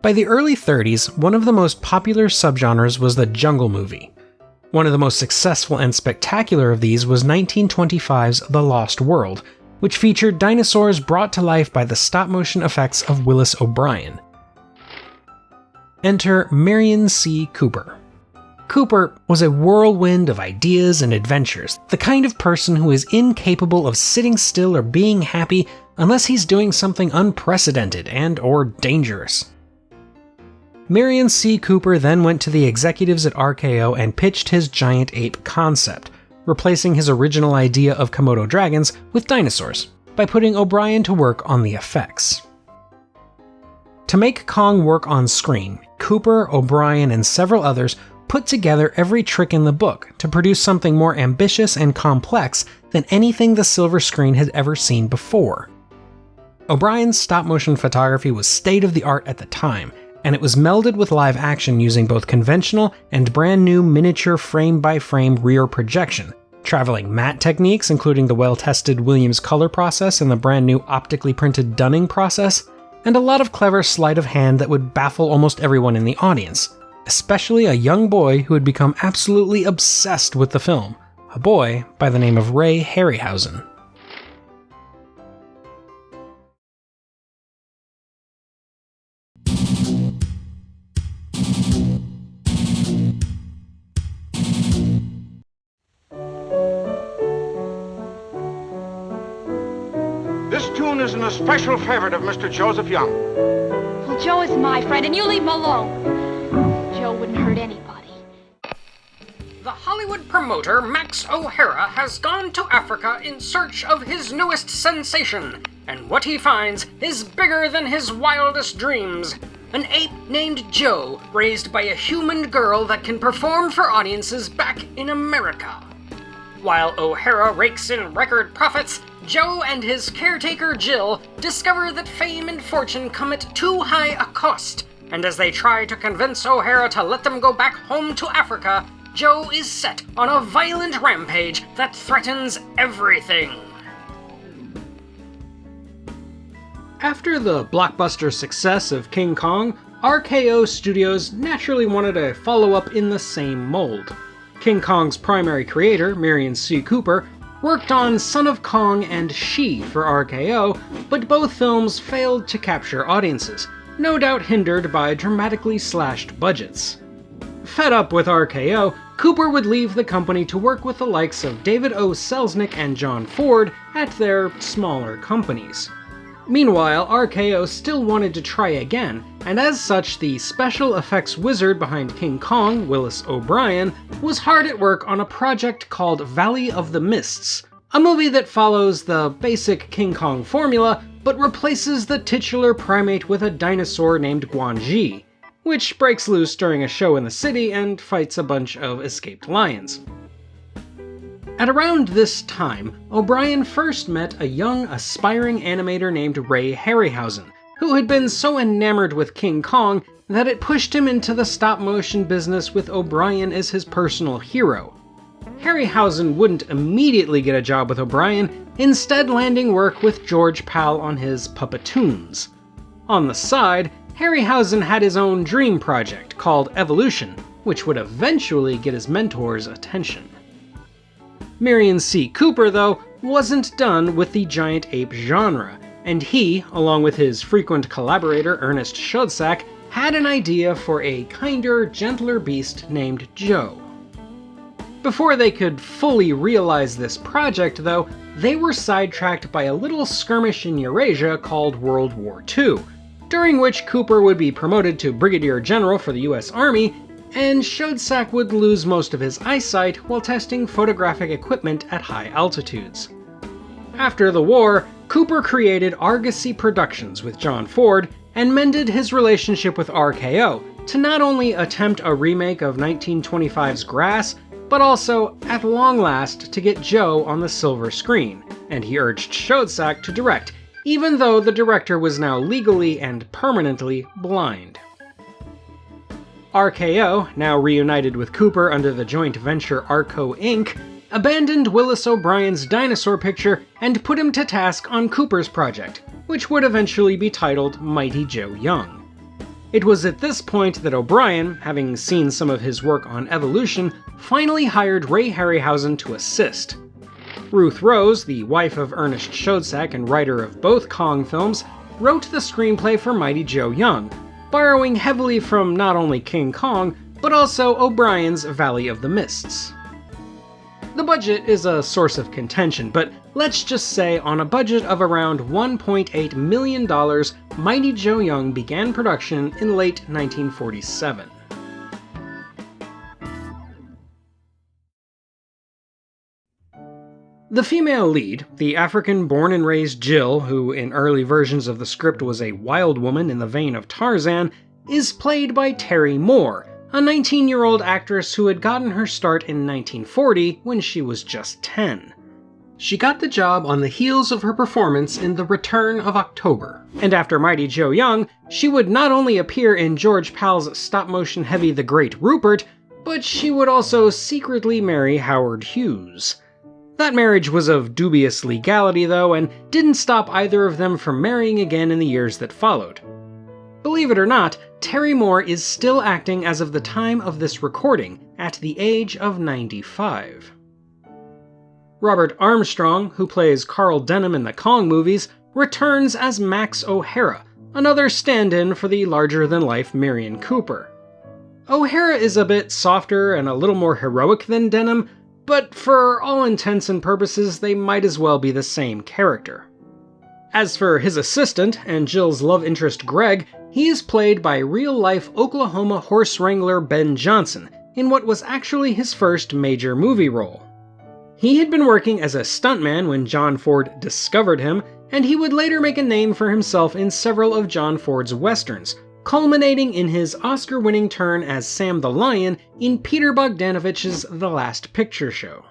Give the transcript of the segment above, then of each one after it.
By the early 30s, one of the most popular subgenres was the jungle movie. One of the most successful and spectacular of these was 1925's The Lost World, which featured dinosaurs brought to life by the stop-motion effects of Willis O'Brien. Enter Merian C. Cooper. Cooper was a whirlwind of ideas and adventures, the kind of person who is incapable of sitting still or being happy unless he's doing something unprecedented and/or dangerous. Merian C. Cooper then went to the executives at RKO and pitched his giant ape concept, replacing his original idea of Komodo dragons with dinosaurs, by putting O'Brien to work on the effects. To make Kong work on screen, Cooper, O'Brien, and several others put together every trick in the book to produce something more ambitious and complex than anything the silver screen had ever seen before. O'Brien's stop-motion photography was state-of-the-art at the time, and it was melded with live action using both conventional and brand new miniature frame-by-frame rear projection, traveling matte techniques including the well-tested Williams color process and the brand new optically printed Dunning process, and a lot of clever sleight of hand that would baffle almost everyone in the audience, especially a young boy who had become absolutely obsessed with the film, a boy by the name of Ray Harryhausen. This tune is an especial favorite of Mr. Joseph Young. Well, Joe is my friend, and you leave him alone. Joe wouldn't hurt anybody. The Hollywood promoter Max O'Hara has gone to Africa in search of his newest sensation, and what he finds is bigger than his wildest dreams. An ape named Joe, raised by a human girl that can perform for audiences back in America. While O'Hara rakes in record profits, Joe and his caretaker Jill discover that fame and fortune come at too high a cost, and as they try to convince O'Hara to let them go back home to Africa, Joe is set on a violent rampage that threatens everything. After the blockbuster success of King Kong, RKO Studios naturally wanted a follow-up in the same mold. King Kong's primary creator, Merian C. Cooper, worked on Son of Kong and She for RKO, but both films failed to capture audiences, no doubt hindered by dramatically slashed budgets. Fed up with RKO, Cooper would leave the company to work with the likes of David O. Selznick and John Ford at their smaller companies. Meanwhile, RKO still wanted to try again, and as such, the special effects wizard behind King Kong, Willis O'Brien, was hard at work on a project called Valley of the Mists, a movie that follows the basic King Kong formula, but replaces the titular primate with a dinosaur named Guanji, which breaks loose during a show in the city and fights a bunch of escaped lions. At around this time, O'Brien first met a young, aspiring animator named Ray Harryhausen, who had been so enamored with King Kong that it pushed him into the stop-motion business with O'Brien as his personal hero. Harryhausen wouldn't immediately get a job with O'Brien, instead landing work with George Pal on his Puppetoons. On the side, Harryhausen had his own dream project called Evolution, which would eventually get his mentor's attention. Merian C. Cooper, though, wasn't done with the giant ape genre, and he, along with his frequent collaborator Ernest Schoedsack, had an idea for a kinder, gentler beast named Joe. Before they could fully realize this project, though, they were sidetracked by a little skirmish in Eurasia called World War II, during which Cooper would be promoted to Brigadier General for the US Army, and Schoedsack would lose most of his eyesight while testing photographic equipment at high altitudes. After the war, Cooper created Argosy Productions with John Ford and mended his relationship with RKO to not only attempt a remake of 1925's Grass, but also, at long last, to get Joe on the silver screen, and he urged Schoedsack to direct, even though the director was now legally and permanently blind. RKO, now reunited with Cooper under the joint venture Arco Inc., abandoned Willis O'Brien's dinosaur picture and put him to task on Cooper's project, which would eventually be titled Mighty Joe Young. It was at this point that O'Brien, having seen some of his work on evolution, finally hired Ray Harryhausen to assist. Ruth Rose, the wife of Ernest Schoedsack and writer of both Kong films, wrote the screenplay for Mighty Joe Young, borrowing heavily from not only King Kong, but also O'Brien's Valley of the Mists. The budget is a source of contention, but let's just say on a budget of around $1.8 million, Mighty Joe Young began production in late 1947. The female lead, the African born and raised Jill, who in early versions of the script was a wild woman in the vein of Tarzan, is played by Terry Moore, a 19-year-old actress who had gotten her start in 1940 when she was just 10. She got the job on the heels of her performance in The Return of October, and after Mighty Joe Young, she would not only appear in George Pal's stop-motion heavy The Great Rupert, but she would also secretly marry Howard Hughes. That marriage was of dubious legality, though, and didn't stop either of them from marrying again in the years that followed. Believe it or not, Terry Moore is still acting as of the time of this recording, at the age of 95. Robert Armstrong, who plays Carl Denham in the Kong movies, returns as Max O'Hara, another stand-in for the larger-than-life Merian Cooper. O'Hara is a bit softer and a little more heroic than Denham, but for all intents and purposes they might as well be the same character. As for his assistant and Jill's love interest Greg, he is played by real-life Oklahoma horse wrangler Ben Johnson, in what was actually his first major movie role. He had been working as a stuntman when John Ford discovered him, and he would later make a name for himself in several of John Ford's westerns, culminating in his Oscar-winning turn as Sam the Lion in Peter Bogdanovich's The Last Picture Show.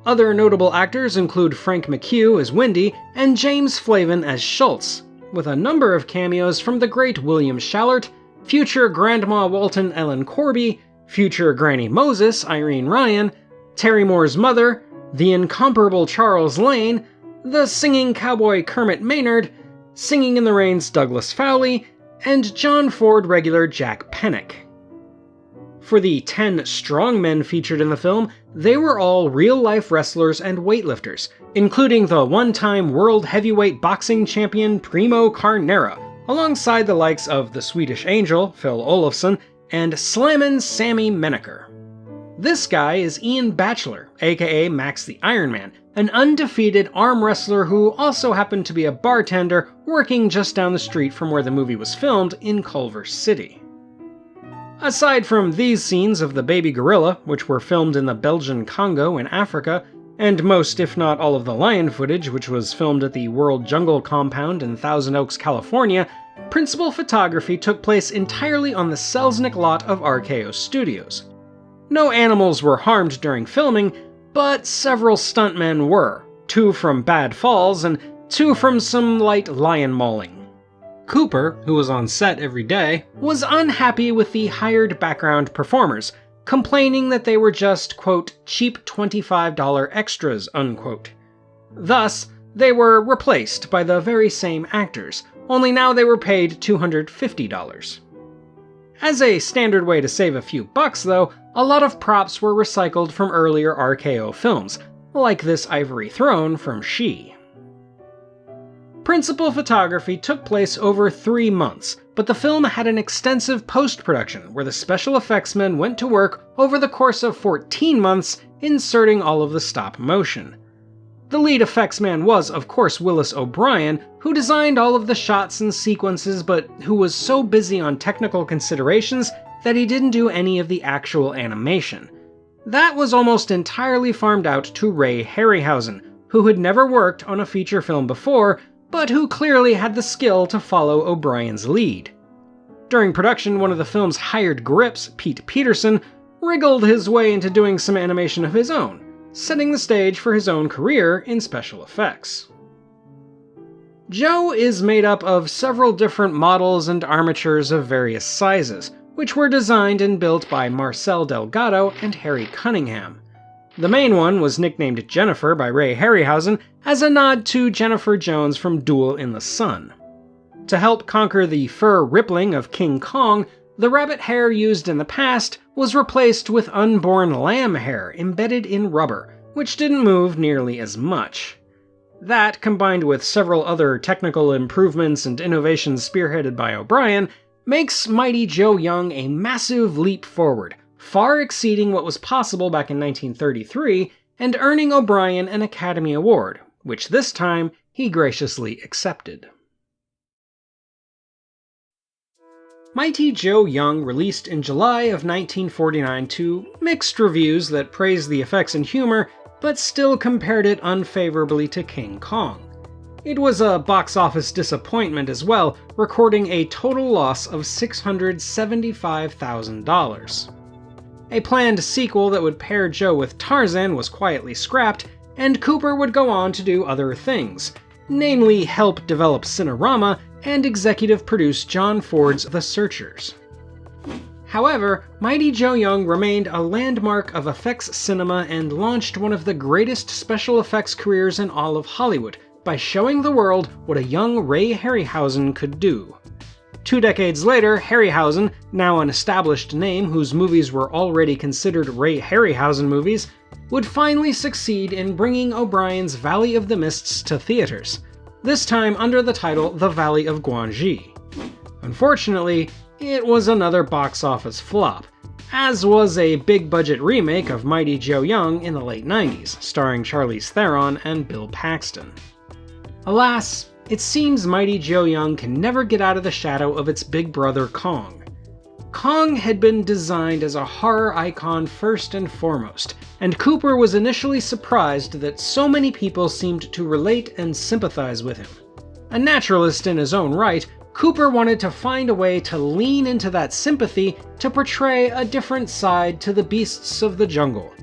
Other notable actors include Frank McHugh as Wendy and James Flavin as Schultz, with a number of cameos from the great William Schallert, future Grandma Walton Ellen Corby, future Granny Moses Irene Ryan, Terry Moore's mother, the incomparable Charles Lane, the singing cowboy Kermit Maynard, Singing in the Rain's Douglas Fowley, and John Ford regular Jack Pennock. For the 10 strongmen featured in the film, they were all real-life wrestlers and weightlifters, including the one-time world heavyweight boxing champion Primo Carnera, alongside the likes of the Swedish Angel, Phil Olofsson, and Slammin' Sammy Menaker. This guy is Ian Batchelor, aka Max the Iron Man, an undefeated arm wrestler who also happened to be a bartender working just down the street from where the movie was filmed in Culver City. Aside from these scenes of the baby gorilla, which were filmed in the Belgian Congo in Africa, and most if not all of the lion footage which was filmed at the World Jungle Compound in Thousand Oaks, California, principal photography took place entirely on the Selznick lot of RKO Studios. No animals were harmed during filming, but several stuntmen were, 2 from bad falls and 2 from some light lion mauling. Cooper, who was on set every day, was unhappy with the hired background performers, complaining that they were just, quote, cheap $25 extras, unquote. Thus, they were replaced by the very same actors, only now they were paid $250. As a standard way to save a few bucks, though, a lot of props were recycled from earlier RKO films, like this ivory throne from She. Principal photography took place over 3 months, but the film had an extensive post-production where the special effects men went to work over the course of 14 months inserting all of the stop motion. The lead effects man was, of course, Willis O'Brien, who designed all of the shots and sequences, but who was so busy on technical considerations that he didn't do any of the actual animation. That was almost entirely farmed out to Ray Harryhausen, who had never worked on a feature film before, but who clearly had the skill to follow O'Brien's lead. During production, one of the film's hired grips, Pete Peterson, wriggled his way into doing some animation of his own, setting the stage for his own career in special effects. Joe is made up of several different models and armatures of various sizes, which were designed and built by Marcel Delgado and Harry Cunningham. The main one was nicknamed Jennifer by Ray Harryhausen as a nod to Jennifer Jones from Duel in the Sun. To help conquer the fur rippling of King Kong, the rabbit hair used in the past was replaced with unborn lamb hair embedded in rubber, which didn't move nearly as much. That, combined with several other technical improvements and innovations spearheaded by O'Brien, makes Mighty Joe Young a massive leap forward, far exceeding what was possible back in 1933, and earning O'Brien an Academy Award, which this time he graciously accepted. Mighty Joe Young released in July of 1949 to mixed reviews that praised the effects and humor, but still compared it unfavorably to King Kong. It was a box office disappointment as well, recording a total loss of $675,000. A planned sequel that would pair Joe with Tarzan was quietly scrapped, and Cooper would go on to do other things, namely help develop Cinerama and executive produce John Ford's The Searchers. However, Mighty Joe Young remained a landmark of effects cinema and launched one of the greatest special effects careers in all of Hollywood by showing the world what a young Ray Harryhausen could do. 2 decades later, Harryhausen, now an established name whose movies were already considered Ray Harryhausen movies, would finally succeed in bringing O'Brien's Valley of the Mists to theaters, this time under the title The Valley of Guangxi. Unfortunately, it was another box office flop, as was a big-budget remake of Mighty Joe Young in the late 90s, starring Charlize Theron and Bill Paxton. Alas, it seems Mighty Joe Young can never get out of the shadow of its big brother Kong. Kong had been designed as a horror icon first and foremost, and Cooper was initially surprised that so many people seemed to relate and sympathize with him. A naturalist in his own right, Cooper wanted to find a way to lean into that sympathy to portray a different side to the beasts of the jungle.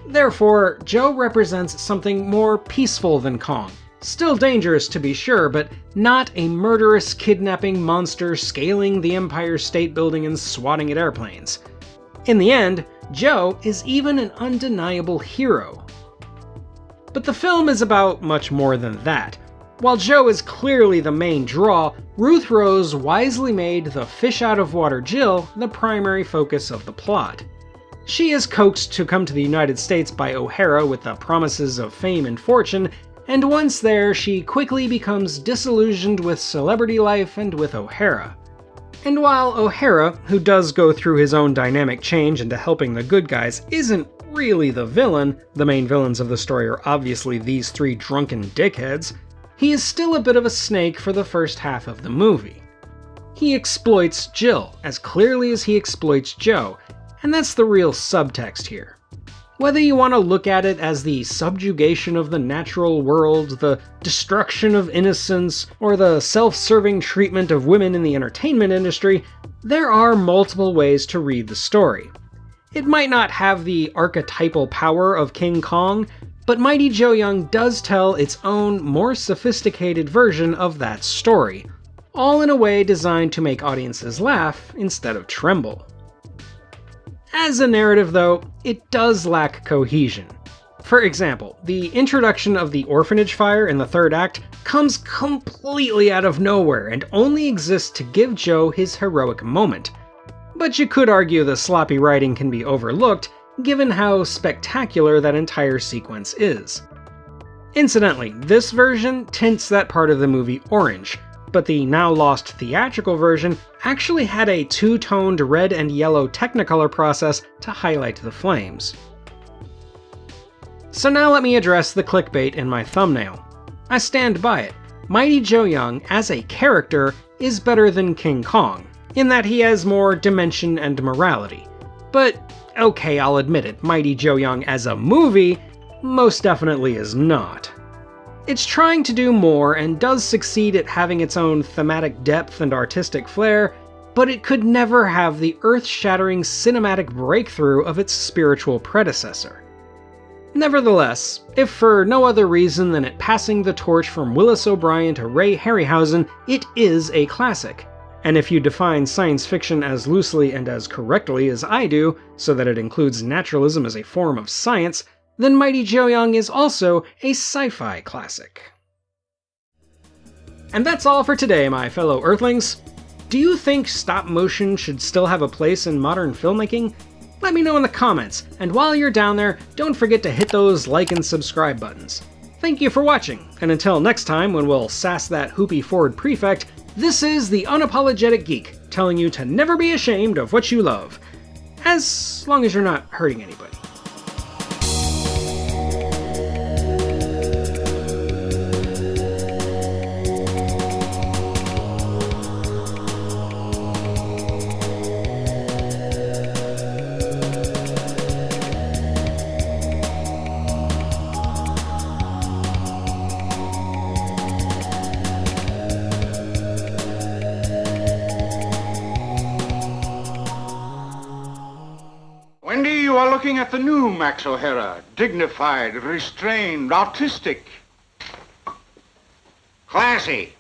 Therefore, Joe represents something more peaceful than Kong. Still dangerous to be sure, but not a murderous kidnapping monster scaling the Empire State Building and swatting at airplanes. In the end, Joe is even an undeniable hero. But the film is about much more than that. While Joe is clearly the main draw, Ruth Rose wisely made the fish-out-of-water Jill the primary focus of the plot. She is coaxed to come to the United States by O'Hara with the promises of fame and fortune, and once there, she quickly becomes disillusioned with celebrity life and with O'Hara. And while O'Hara, who does go through his own dynamic change into helping the good guys, isn't really the villain, the main villains of the story are obviously these 3 drunken dickheads, he is still a bit of a snake for the first half of the movie. He exploits Jill as clearly as he exploits Joe, and that's the real subtext here. Whether you want to look at it as the subjugation of the natural world, the destruction of innocence, or the self-serving treatment of women in the entertainment industry, there are multiple ways to read the story. It might not have the archetypal power of King Kong, but Mighty Joe Young does tell its own, more sophisticated version of that story, all in a way designed to make audiences laugh instead of tremble. As a narrative, though, it does lack cohesion. For example, the introduction of the orphanage fire in the 3rd act comes completely out of nowhere and only exists to give Joe his heroic moment. But you could argue the sloppy writing can be overlooked, given how spectacular that entire sequence is. Incidentally, this version tints that part of the movie orange, but the now-lost theatrical version actually had a 2-toned red and yellow Technicolor process to highlight the flames. So now let me address the clickbait in my thumbnail. I stand by it. Mighty Joe Young, as a character, is better than King Kong, in that he has more dimension and morality. But, okay, I'll admit it, Mighty Joe Young as a movie most definitely is not. It's trying to do more and does succeed at having its own thematic depth and artistic flair, but it could never have the earth-shattering cinematic breakthrough of its spiritual predecessor. Nevertheless, if for no other reason than it passing the torch from Willis O'Brien to Ray Harryhausen, it is a classic. And if you define science fiction as loosely and as correctly as I do, so that it includes naturalism as a form of science, then Mighty Joe Young is also a sci-fi classic. And that's all for today, my fellow Earthlings. Do you think stop motion should still have a place in modern filmmaking? Let me know in the comments, and while you're down there, don't forget to hit those like and subscribe buttons. Thank you for watching, and until next time when we'll sass that Hoopy Ford prefect, this is the Unapologetic Geek, telling you to never be ashamed of what you love. As long as you're not hurting anybody. Wendy, you are looking at the new Max O'Hara. Dignified, restrained, artistic. Classy.